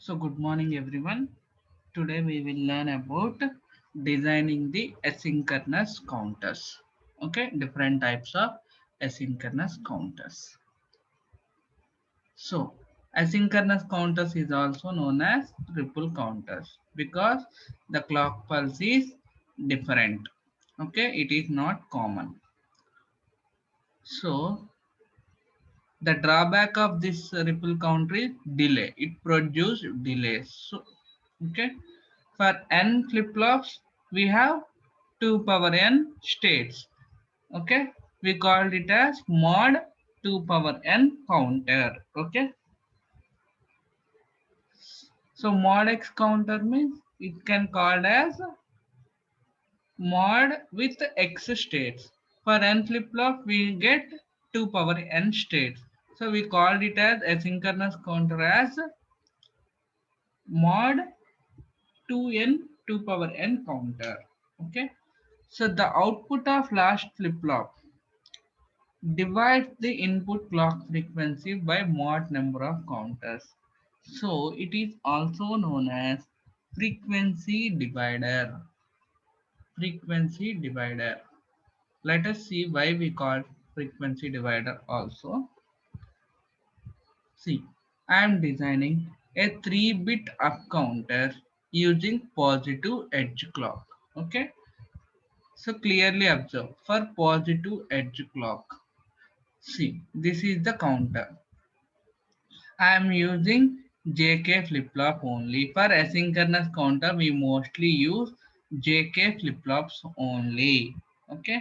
So good morning everyone. Today we will learn about designing the asynchronous counters. Okay, different types of asynchronous counters. So asynchronous counters is also known as ripple counters because the clock pulse is different. Okay, it is not common. So the drawback of this ripple counter is delay. It produces delays. So okay. For n flip-flops, we have 2 power n states. Okay, we called it as mod 2 power n counter. Okay, so mod x counter means it can called as mod with x states. For n flip-flop, we get 2 power n states. So we called it as asynchronous counter as mod 2n 2 power n counter. Okay. So the output of last flip-flop divides the input clock frequency by mod number of counters. So it is also known as frequency divider. Frequency divider. Let us see why we call frequency divider also. See, I am designing a 3-bit up counter using positive edge clock. Okay. So clearly observe for positive edge clock. See, this is the counter. I am using JK flip-flop only. For asynchronous counter, we mostly use JK flip-flops only. Okay.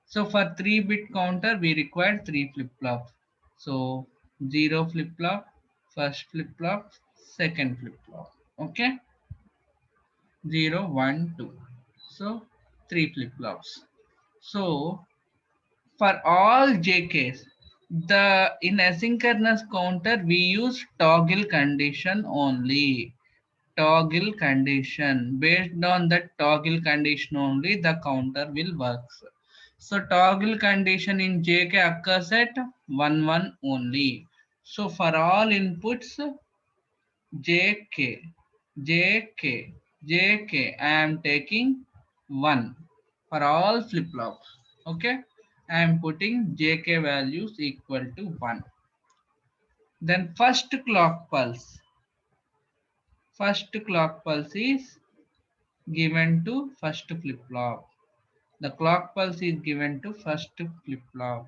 So for 3-bit counter, we require 3 flip-flops. So 0 flip-flop, first flip-flop, second flip-flop. Okay. 0, 1, 2. So 3 flip-flops. So for all JKs, the in asynchronous counter we use toggle condition only. Toggle condition. Based on that toggle condition only, the counter will work. So toggle condition in JK occurs at 1 1 only. So for all inputs JK, JK, JK, I am taking 1 for all flip-flops. Okay, I am putting JK values equal to 1. Then first clock pulse is given to first flip-flop. The clock pulse is given to first flip-flop.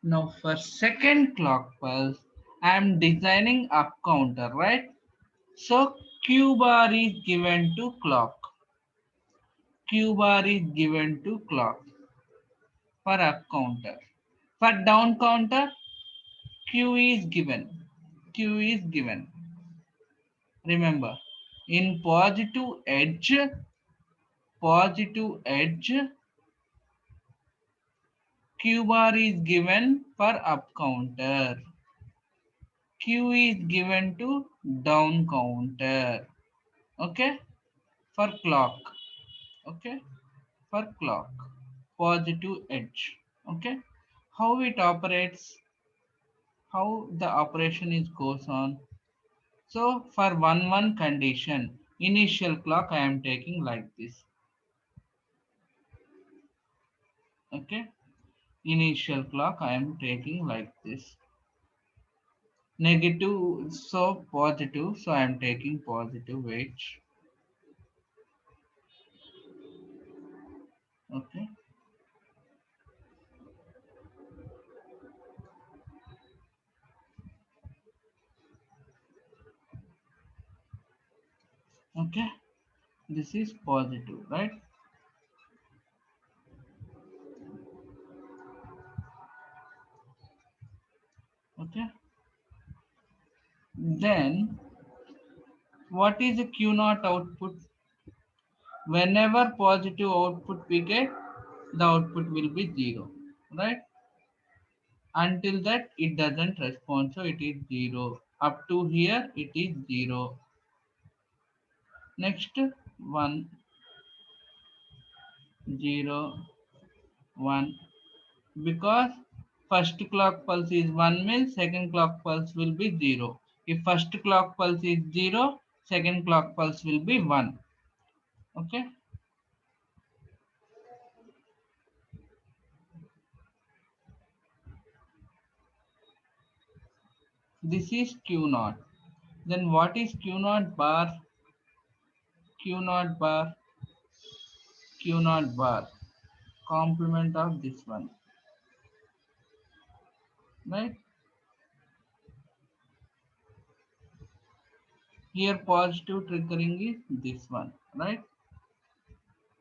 Now for second clock pulse, I am designing up counter, right? So Q bar is given to clock. Q bar is given to clock for up counter. For down counter, Q is given. Q is given. Remember, in positive edge, Q bar is given for up counter. Q is given to down counter. Okay, for clock. Okay, for clock. Positive edge. Okay, how it operates, how the operation is goes on. So for 1 1 condition, initial clock I am taking like this. Okay, initial clock I am taking like this. Negative, so positive, so I am taking positive edge. Okay, okay, this is positive, right? Okay, then what is the Q naught output? Whenever positive output we get, the output will be 0, right? Until that it doesn't respond, so it is 0. Up to here it is 0. Next 1 0 1, because first clock pulse is 1 means second clock pulse will be 0. If first clock pulse is 0, second clock pulse will be 1. Okay. This is Q naught. Then what is Q naught bar? Q naught bar, Q naught bar. Complement of this one. Right? Here positive triggering is this one. Right?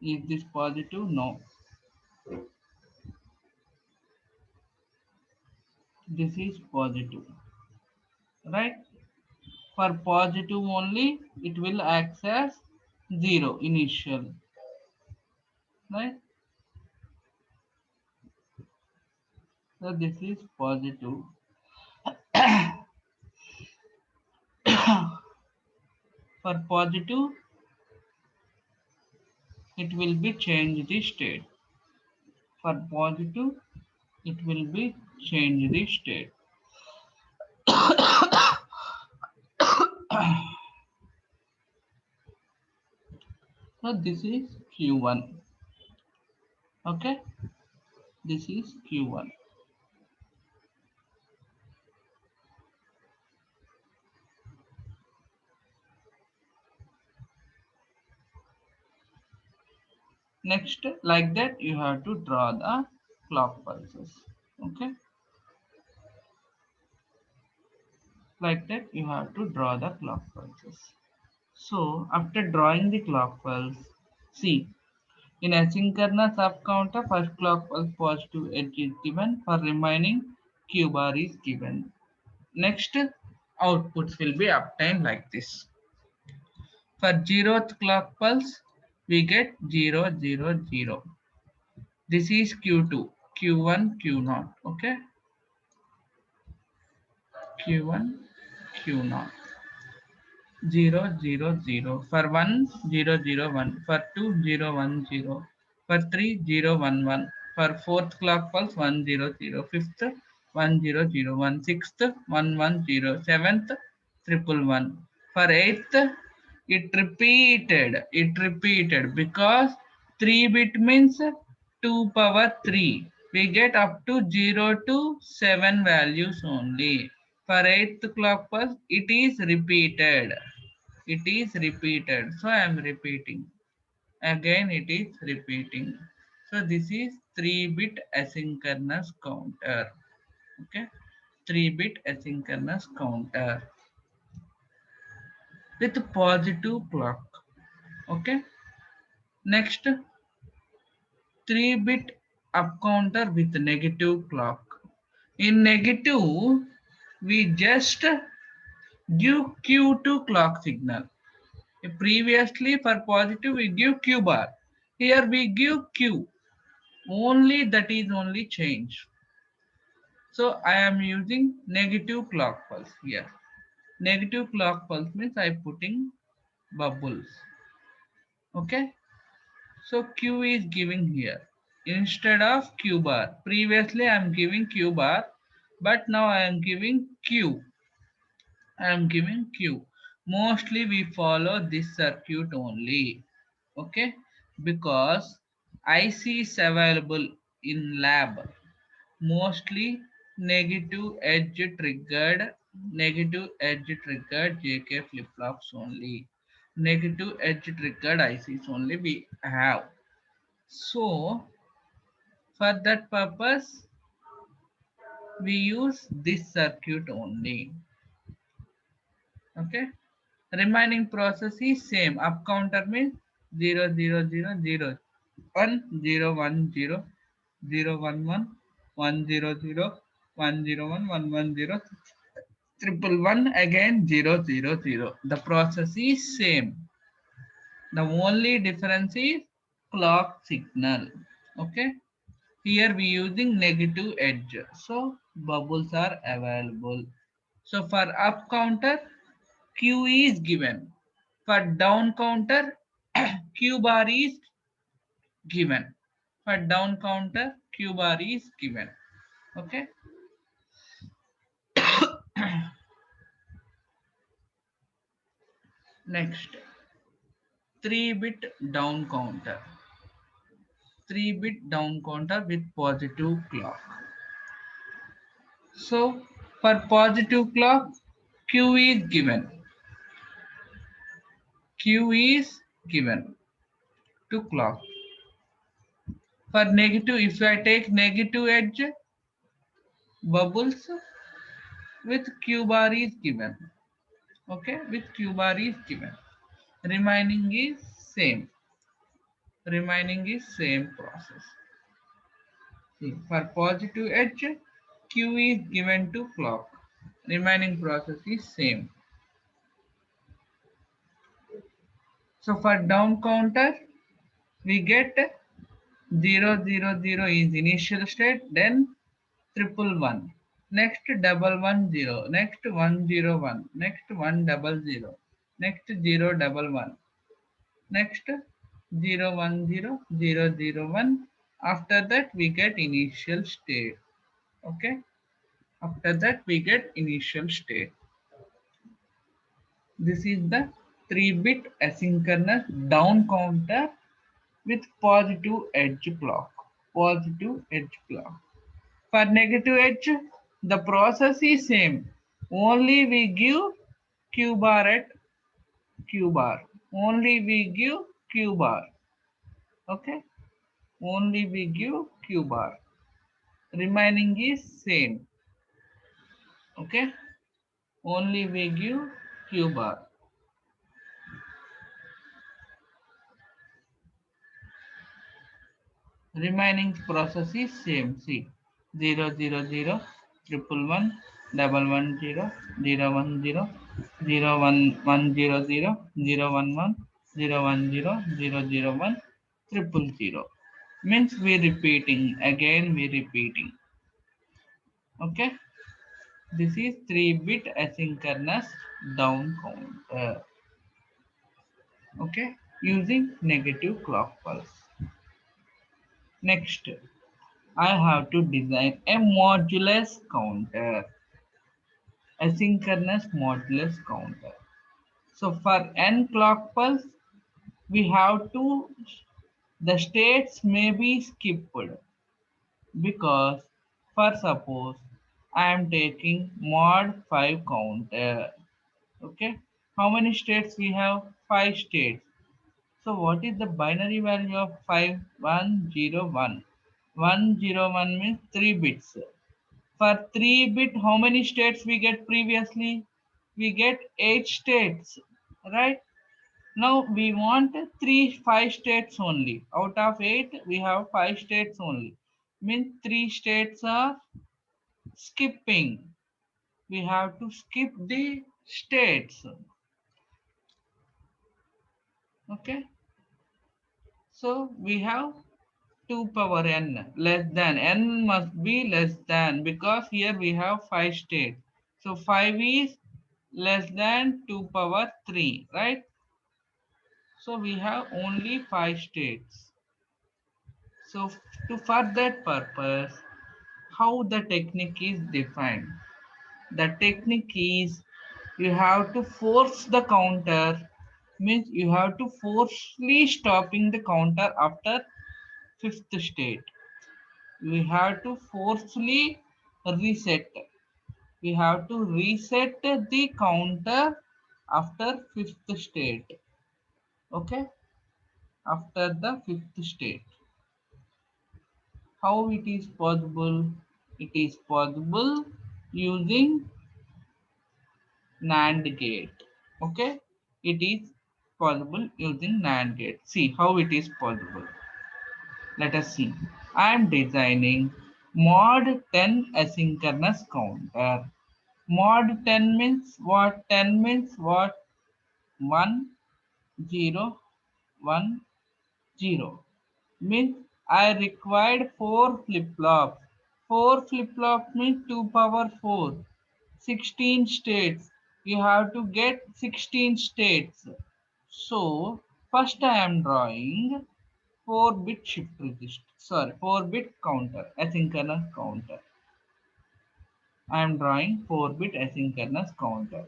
Is this positive? No. This is positive. Right? For positive only, it will act as 0 initial. Right? So this is positive. For positive, it will be change the state. For positive, it will be change the state. So this is Q1. Okay, this is Q1. Next, like that, you have to draw the clock pulses. Okay, like that, you have to draw the clock pulses. So after drawing the clock pulse, see, in asynchronous up counter, first clock pulse positive edge is given. For remaining, Q bar is given. Next, outputs will be obtained like this. For zeroth clock pulse, we get 0, 0, 0. This is Q2, Q1, Q0. Okay, Q1, Q0. 0, 0, 0. For 1, 0, 0, 1. For 2, 0, 1, 0. For 3, 0, 1, 1. For fourth clock pulse, 1, 0, 0. Fifth, 1, 0, 0, 1. Sixth, 1, 1, 0. Seventh, triple 1. For eighth, it repeated because 3 bit means 2 power 3. We get up to 0 to 7 values only. For eighth clock pulse, it is repeated. It is repeated. So I am repeating. Again it is repeating. So this is 3-bit asynchronous counter. Okay. 3-bit asynchronous counter with positive clock. Okay. Next, 3-bit up counter with negative clock. In negative, we just give Q2 clock signal. Previously for positive we give Q bar. Here we give Q. Only that is only change. So I am using negative clock pulse here. Negative clock pulse means I am putting bubbles. Okay. So Q is giving here instead of Q bar. Previously I am giving Q bar, but now I am giving Q. I am giving Q. Mostly we follow this circuit only. Okay, because IC is available in lab. Mostly negative edge triggered JK flip flops only. Negative edge triggered ICs only we have. So for that purpose we use this circuit only. Okay. Remaining process is same. Up counter means 0, 0, 0, 0, 1, 0, 1, 0, 0, 1, 1, 1, 0, 0, 1, 0, 1, 1, 1, 0, triple 1, again 0, 0, 0. The process is same. The only difference is clock signal. Okay. Here we using negative edge. So bubbles are available. So for up counter, Q is given. For down counter, Q bar is given. For down counter, Q bar is given. Okay. Next, 3-bit down counter. 3-bit down counter with positive clock. So for positive clock, Q is given. Q is given to clock. For negative, if I take negative edge, bubbles with Q bar is given. Okay, with Q bar is given. Remaining is same. Remaining is same process. See, for positive edge, Q is given to clock. Remaining process is same. So for down counter, we get 000 is initial state, then 111. Next 110. Next 101. Next 100. Next 011. Next 010 001. After that we get initial state. Okay. After that we get initial state. This is the 3-bit asynchronous down counter with positive edge clock. Positive edge clock. For negative edge, the process is same. Only we give Q bar at Q bar. Only we give Q bar. Okay. Only we give Q bar. Remaining is same. Okay. Only we give Q bar. Remaining process is same. See, 000, 111, 110, 010, 01100, 011, 010, 001, 000. Means we repeating. Again we repeating. Okay. This is 3-bit asynchronous down counter. Okay. Using negative clock pulse. Next, I have to design a modulus counter, asynchronous modulus counter. So for n clock pulse, we have to, the states may be skipped because for suppose I am taking mod 5 counter. Okay, how many states we have? 5 states. So what is the binary value of 5? 101. 101 means 3 bits. For 3-bit, how many states we get previously? We get 8 states, right? Now we want 5 states only. Out of 8, we have 5 states only. Means 3 states are skipping. We have to skip the states. Okay. So we have 2 power n less than. N must be less than because here we have 5 states. So 5 is less than 2 power 3, right? So we have only 5 states. So for that purpose, how the technique is defined? The technique is you have to force the counter, means you have to forcefully stopping the counter after 5th state. We have to forcefully reset. We have to reset the counter after 5th state. Okay, after the 5th state. How it is possible? It is possible using NAND gate. Okay, it is possible using NAND gate. See how it is possible. Let us see. I am designing mod 10 asynchronous counter. Mod 10 means what? 10 means what? 1 0 1 0 means I required 4 flip-flops. 4 flip-flops means 2 power 4. 16 states. You have to get 16 states. So first I am drawing 4-bit shift register. Sorry, 4-bit counter, asynchronous counter. I am drawing 4-bit asynchronous counter.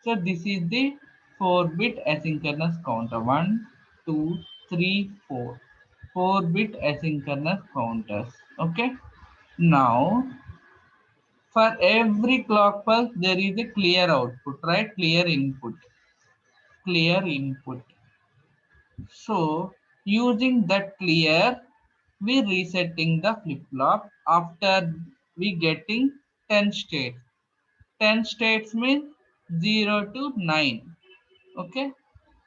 So this is the 4-bit asynchronous counter. 1, 2, 3, 4. 4-bit asynchronous counters. Okay. Now, for every clock pulse, there is a clear output, right? Clear input. Clear input. So, using that clear, we resetting the flip-flop after we getting 10 states. 10 states means 0 to 9. Okay.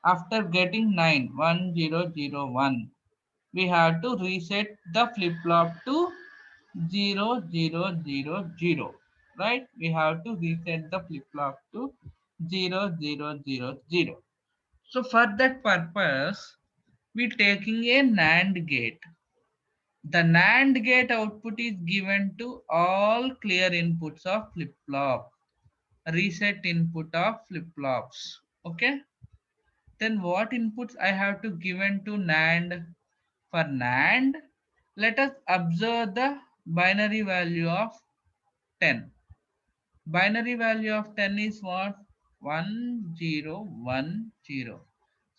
After getting 9, 1, 0, 0, 1, we have to reset the flip-flop to 0, 0, 0, 0. Right? We have to reset the flip-flop to 0, 0, 0, 0. So for that purpose, we taking a NAND gate. The NAND gate output is given to all clear inputs of flip-flop. Reset input of flip-flops. Okay. Then what inputs I have to given to NAND? For NAND, let us observe the binary value of 10. Binary value of 10 is what? 1, 0, 1, 0.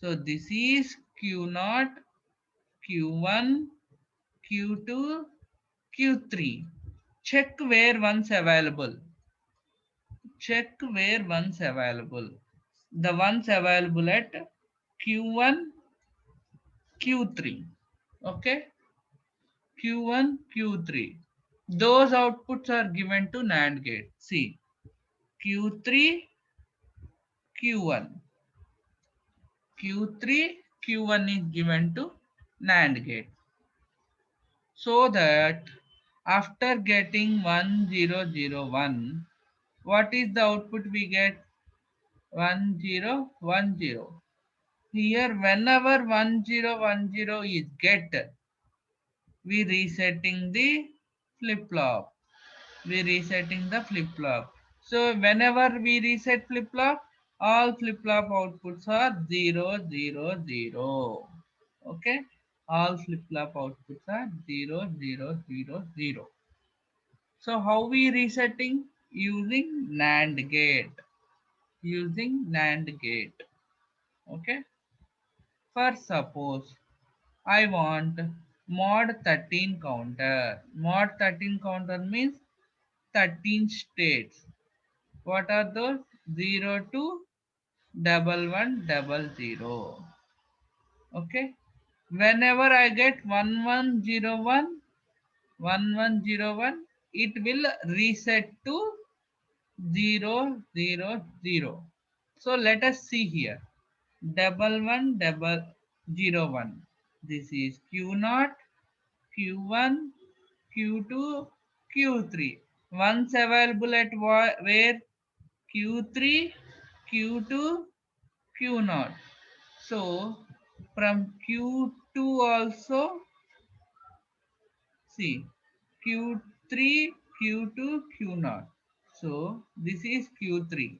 So this is Q0, Q1, Q2, Q3. Check where one's available. Check where one's available. The ones available at Q1, Q3. Okay. Q1, Q3. Those outputs are given to NAND gate. See, Q3, Q1. Q3, Q1 is given to NAND gate. So that after getting 1001, what is the output we get? 1010. Here, whenever 1010 is get, we resetting the flip-flop. We resetting the flip-flop. So whenever we reset flip-flop, all flip-flop outputs are 0, 0, 0. Okay. All flip-flop outputs are 0, 0, 0, 0. So how we resetting? Using NAND gate. Using NAND gate. Okay. For suppose I want mod 13 counter. Mod 13 counter means 13 states. What are those? 0 to 1100. Okay. Whenever I get 1101, 1101, it will reset to 000. So let us see here. 1101. This is Q0, Q1, Q2, Q3. Once available at where? Q3, Q2, Q0. So from Q2 also, see, Q3, Q2, Q0. So this is Q3,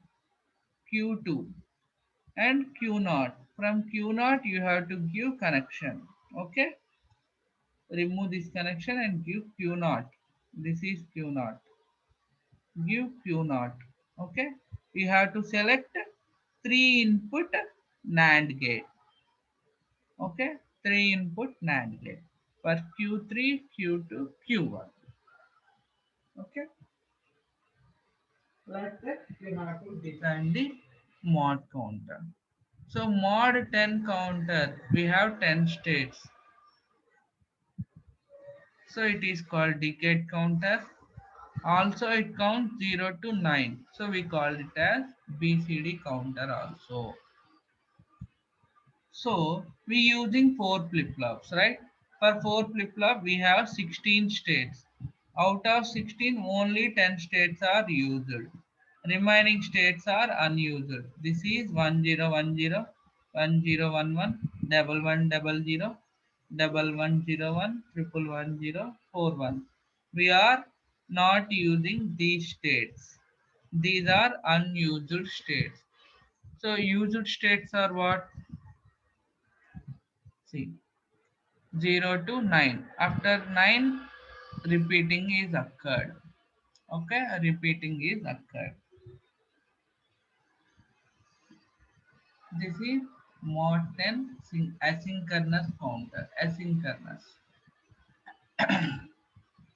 Q2 and Q0. From Q0 you have to give connection. Okay. Remove this connection and give Q0. This is Q0. Give Q0. Okay. You have to select 3 input NAND gate. Okay. 3 input NAND gate for Q3, Q2, Q1. Okay. Like that you have to design the mod counter. So mod 10 counter, we have 10 states. So it is called decade counter. Also it counts 0 to 9. So we call it as BCD counter also. So we using 4 flip-flops, right? For 4 flip-flop we have 16 states. Out of 16 only 10 states are used. Remaining states are unused. This is 1010, 1011, 1100, 1101, 1110, 41. We are not using these states. These are unused states. So used states are what? See, 0 to 9. After 9, repeating is occurred. Okay, repeating is occurred. This is Morton asynchronous counter. Asynchronous.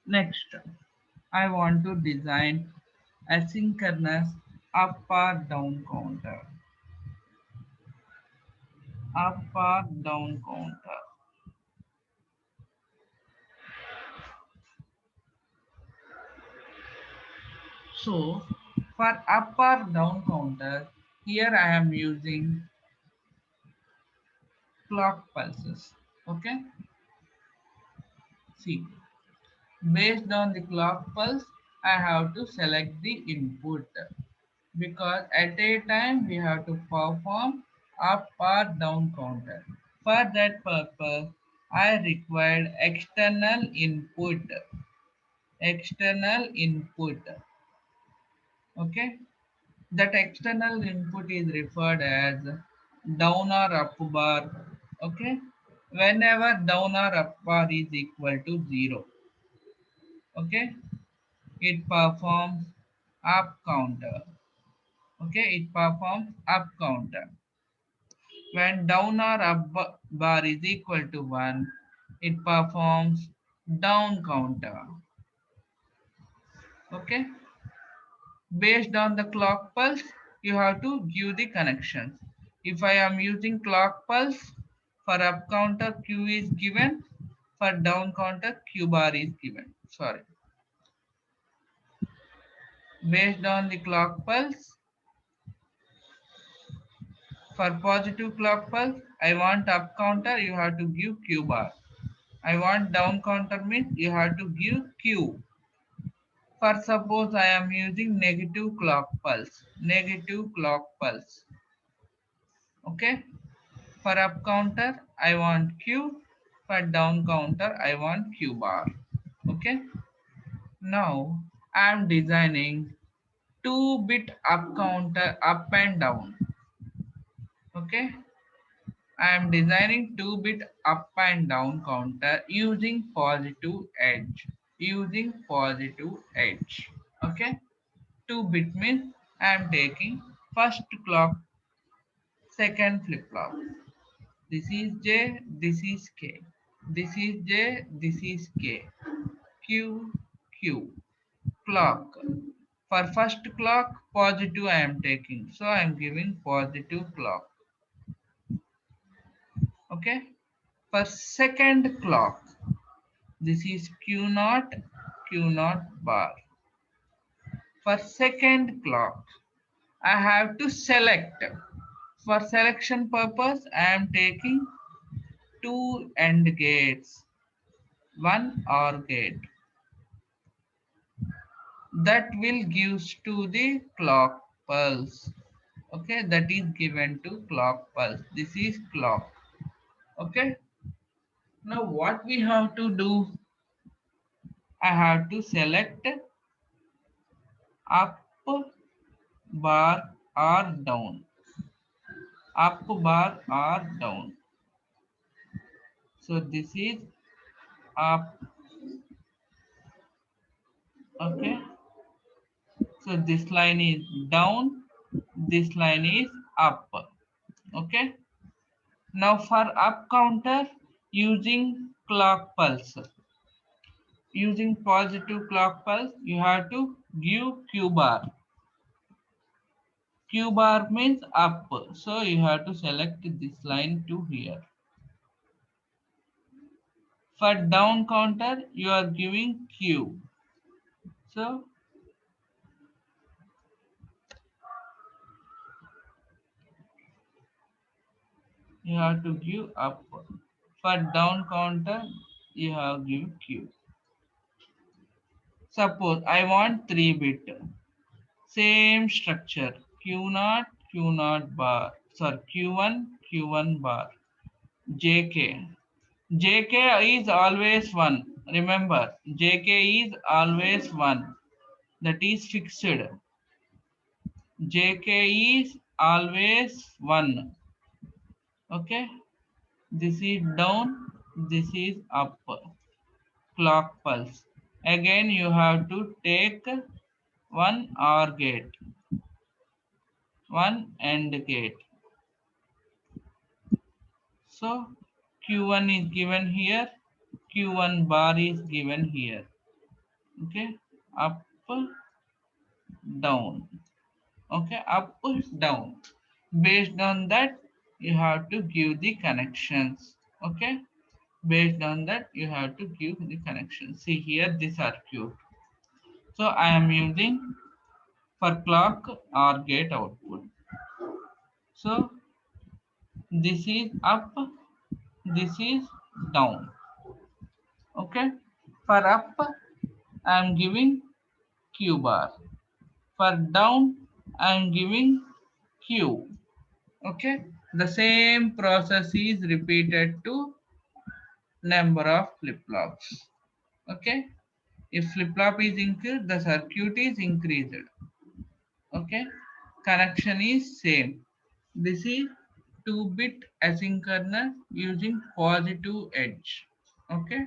Next, I want to design asynchronous up or down counter. Up or down counter. So for up or down counter, here I am using clock pulses. Okay, see, based on the clock pulse, I have to select the input because at a time we have to perform up or down counter. For that purpose, I required external input. External input. Okay, that external input is referred as down or up bar. Okay, whenever down or up bar is equal to 0, okay, it performs up counter. Okay, it performs up counter. When down or up bar is equal to 1, it performs down counter. Okay, based on the clock pulse, you have to give the connections. If I am using clock pulse, for up counter Q is given, for down counter Q bar is given. Sorry. Based on the clock pulse, for positive clock pulse, I want up counter, you have to give Q bar. I want down counter means you have to give Q. For suppose I am using negative clock pulse. Negative clock pulse. Okay. For up counter, I want Q. For down counter, I want Q bar. Okay. Now I am designing 2-bit up counter up and down. Okay. I am designing 2-bit up and down counter using positive edge. Using positive edge. Okay. 2-bit means I am taking first clock, second flip flop. This is J, this is K. This is J, this is K. Q, Q. Clock. For first clock, positive I am taking. So I am giving positive clock. Okay. For second clock, this is Q naught, Q naught bar. For second clock, I have to select. For selection purpose, I am taking two AND gates, one OR gate. That will gives to the clock pulse. Okay, that is given to clock pulse. This is clock. Okay, now what we have to do? I have to select up bar or down. Up bar or down. So this is up. Okay, so this line is down, this line is up. Okay, now for up counter using clock pulse. Using positive clock pulse, you have to give Q bar. Q bar means up. So you have to select this line to here. For down counter, you are giving Q. So you have to give up. For down counter, you have give Q. Suppose I want 3-bit. Same structure. Q0, Q0 bar. Sorry, Q1, Q1 bar. JK. JK is always 1. Remember, JK is always 1. That is fixed. JK is always 1. Okay. This is down. This is up. Clock pulse. Again, you have to take one OR gate. One AND gate. So q1 is given here, q1 bar is given here. Okay, up, down. Okay, up, down. Based on that, you have to give the connections. Okay, based on that, you have to give the connection. See here the circuit. So I am using for clock or gate output. So this is up, this is down. Okay, for up I am giving q bar, for down I am giving q. Okay, the same process is repeated to number of flip flops. Okay, if flip flop is increased, the circuit is increased. Okay, connection is same. This is 2-bit asynchronous using positive edge. Okay,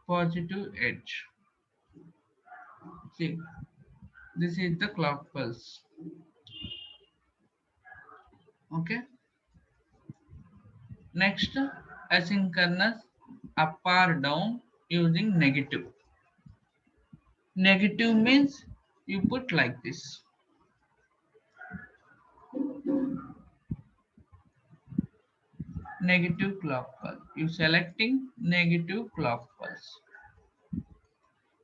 positive edge. See, this is the clock pulse. Okay, next asynchronous up or down using negative. Negative means you put like this. Negative clock pulse. You selecting negative clock pulse.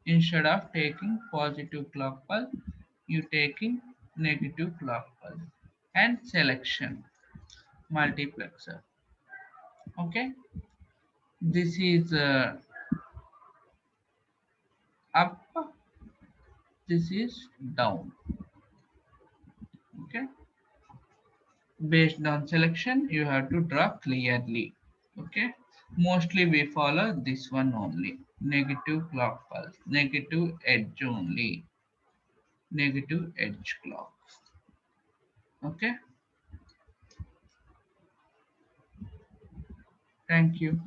Instead of taking positive clock pulse, you taking negative clock pulse. And selection multiplexer. Okay, this is up, this is down. Okay, based on selection you have to draw clearly. Okay, mostly we follow this one only, negative clock pulse, negative edge only, negative edge clock. Okay, thank you.